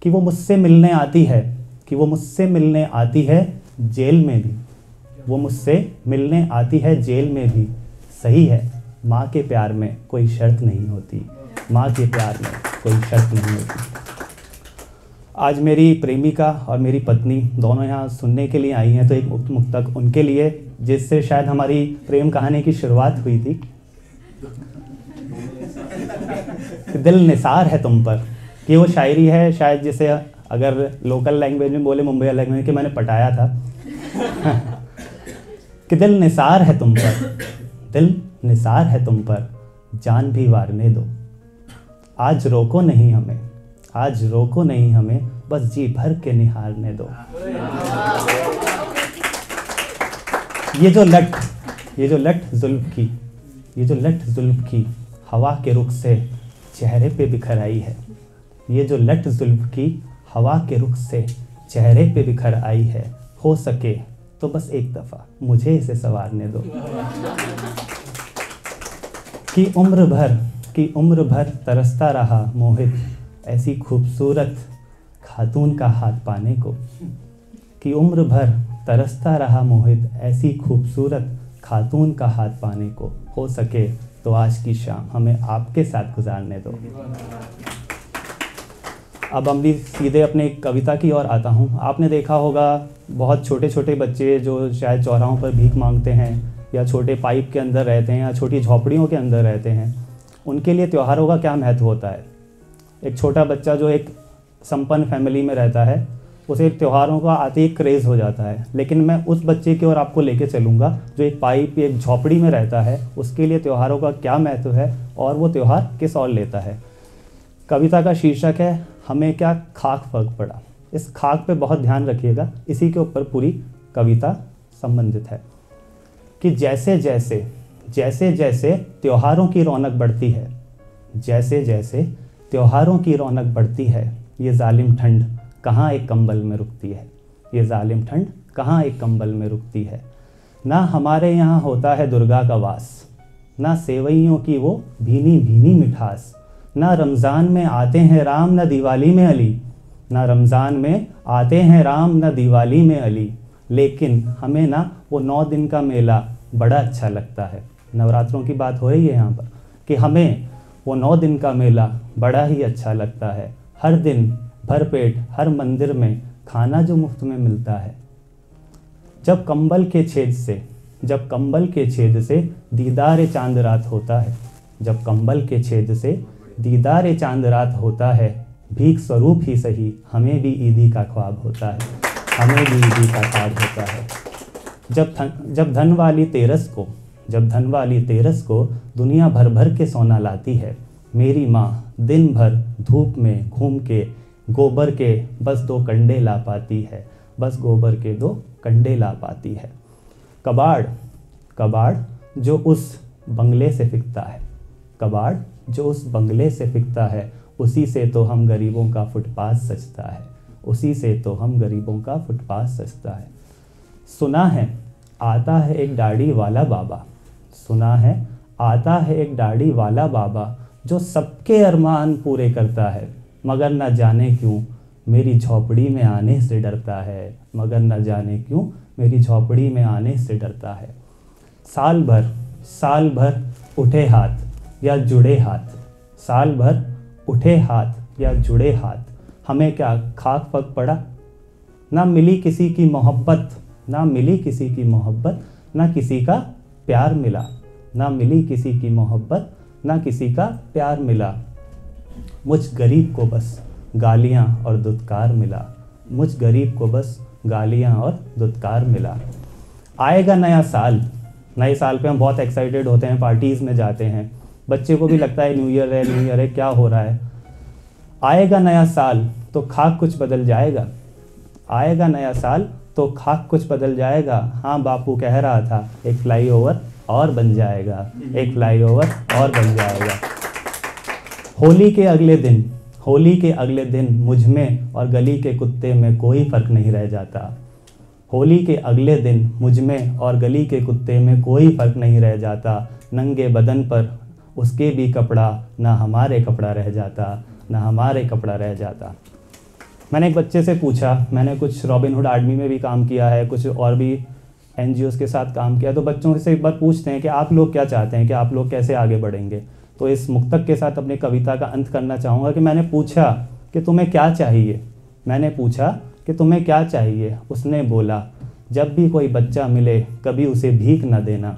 कि वो मुझसे मिलने आती है, कि वो मुझसे मिलने आती है जेल में भी, वो मुझसे मिलने आती है जेल में भी। सही है, माँ के प्यार में कोई शर्त नहीं होती, माँ के प्यार में कोई शर्त नहीं होती। आज मेरी प्रेमिका और मेरी पत्नी दोनों यहाँ सुनने के लिए आई हैं, तो एक मुक्तक उनके लिए, जिससे शायद हमारी प्रेम कहानी की शुरुआत हुई थी। दिल निसार है तुम पर, कि वो शायरी है शायद जिसे अगर लोकल लैंग्वेज में बोले, मुंबई लैंग्वेज में, कि मैंने पटाया था। कि दिल निसार है तुम पर, दिल निसार है तुम पर, जान भी वारने दो। आज रोको नहीं हमें, आज रोको नहीं हमें, बस जी भर के निहारने दो। ये जो लट जुल्फ की, ये जो लट जुल्फ की हवा के रुख से चेहरे पे बिखर आई है। ये जो लट जुल्फ की हवा के रुख से चेहरे पे बिखर आई है। हो सके तो बस एक दफ़ा मुझे इसे संवारने दो। कि उम्र भर तरसता रहा मोहित ऐसी खूबसूरत खातून का हाथ पाने को। कि उम्र भर तरसता रहा मोहित ऐसी खूबसूरत खातून का हाथ पाने को। हो सके तो आज की शाम हमें आपके साथ गुजारने दो। अब हम भी सीधे अपने कविता की ओर आता हूँ। आपने देखा होगा बहुत छोटे छोटे बच्चे जो शायद चौराहों पर भीख मांगते हैं, या छोटे पाइप के अंदर रहते हैं, या छोटी झोपड़ियों के अंदर रहते हैं, उनके लिए त्योहारों का क्या महत्व होता है। एक छोटा बच्चा जो एक संपन्न फैमिली में रहता है, उसे त्योहारों का आते ही क्रेज़ हो जाता है। लेकिन मैं उस बच्चे की ओर आपको लेके चलूँगा जो एक पाइप, एक झोपड़ी में रहता है, उसके लिए त्योहारों का क्या महत्व है और वो त्यौहार किस ओर लेता है। कविता का शीर्षक है हमें क्या खाक फर्क पड़ा। इस खाक पे बहुत ध्यान रखिएगा, इसी के ऊपर पूरी कविता संबंधित है। कि जैसे जैसे त्योहारों की रौनक बढ़ती है, जैसे जैसे त्योहारों की रौनक बढ़ती है, ये जालिम ठंड कहाँ एक कंबल में रुकती है। ये जालिम ठंड कहाँ एक कंबल में रुकती है। ना हमारे यहाँ होता है दुर्गा का वास, ना सेवइयों की वो भीनी भीनी मिठास। ना रमज़ान में आते हैं राम, ना दिवाली में अली। ना रमज़ान में आते हैं राम, ना दिवाली में अली। लेकिन हमें ना वो 9 दिन का मेला बड़ा अच्छा लगता है। नवरात्रों की बात हो रही है यहाँ पर, कि हमें वो 9 दिन का मेला बड़ा ही अच्छा लगता है। हर दिन भरपेट हर मंदिर में खाना जो मुफ्त में मिलता है। जब कंबल के छेद से दीदार चांद रात होता है, जब कंबल के छेद से दीदार चांद रात होता है, भीख स्वरूप ही सही हमें भी ईदी का ख्वाब होता है, हमें भी ईदी का ख्वाब होता है। जब धन वाली तेरस को दुनिया भर भर के सोना लाती है, मेरी माँ दिन भर धूप में घूम के गोबर के बस 2 कंडे ला पाती है, बस गोबर के 2 कंडे ला पाती है। कबाड़ जो उस बंगले से फिकता है, कबाड़ जो उस बंगले से फिकता है, उसी से तो हम गरीबों का फुटपाथ सजता है, उसी से तो हम गरीबों का फुटपाथ सजता है। सुना है आता है एक दाढ़ी वाला बाबा, सुना है आता है एक दाढ़ी वाला बाबा, जो सबके अरमान पूरे करता है, मगर न जाने क्यों मेरी झोपड़ी में आने से डरता है, मगर न जाने क्यों मेरी झोपड़ी में आने से डरता है। साल भर उठे हाथ या जुड़े हाथ, साल भर उठे हाथ या जुड़े हाथ, हमें क्या खाक फक पड़ा। ना मिली किसी की मोहब्बत, ना मिली किसी की मोहब्बत, ना किसी का प्यार मिला, ना मिली किसी की मोहब्बत, ना किसी का प्यार मिला। मुझ गरीब को बस गालियाँ और दुत्कार मिला, मुझ गरीब को बस गालियाँ और दुत्कार मिला। आएगा नया साल, नए साल पे हम बहुत एक्साइटेड होते हैं, पार्टीज़ में जाते हैं, बच्चे को भी लगता है न्यू ईयर है क्या हो रहा है। आएगा नया साल तो खाक कुछ बदल जाएगा, आएगा नया साल तो खाक कुछ बदल जाएगा। हाँ बापू कह रहा था एक फ्लाईओवर और बन जाएगा, एक फ्लाईओवर और बन जाएगा। होली के अगले दिन मुझ में और गली के कुत्ते में कोई फ़र्क नहीं रह जाता, होली के अगले दिन मुझ में और गली के कुत्ते में कोई फ़र्क नहीं रह जाता। नंगे बदन पर उसके भी कपड़ा, ना हमारे कपड़ा रह जाता, ना हमारे कपड़ा रह जाता। मैंने एक बच्चे से पूछा, मैंने कुछ रॉबिन हुड आर्मी में भी काम किया है, कुछ और भी NGOs के साथ काम किया, तो बच्चों से एक बार पूछते हैं कि आप लोग क्या चाहते हैं, कि आप लोग कैसे आगे बढ़ेंगे। तो इस मुक्तक के साथ अपनी कविता का अंत करना चाहूँगा कि मैंने पूछा कि तुम्हें क्या चाहिए, मैंने पूछा कि तुम्हें क्या चाहिए। उसने बोला, जब भी कोई बच्चा मिले कभी उसे भीख न देना,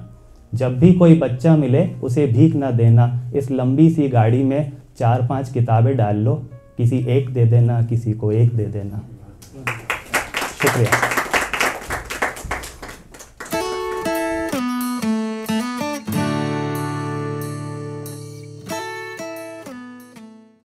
जब भी कोई बच्चा मिले उसे भीख न देना। इस लंबी सी गाड़ी में 4-5 किताबें डाल लो, किसी एक दे देना, किसी को एक दे देना। शुक्रिया।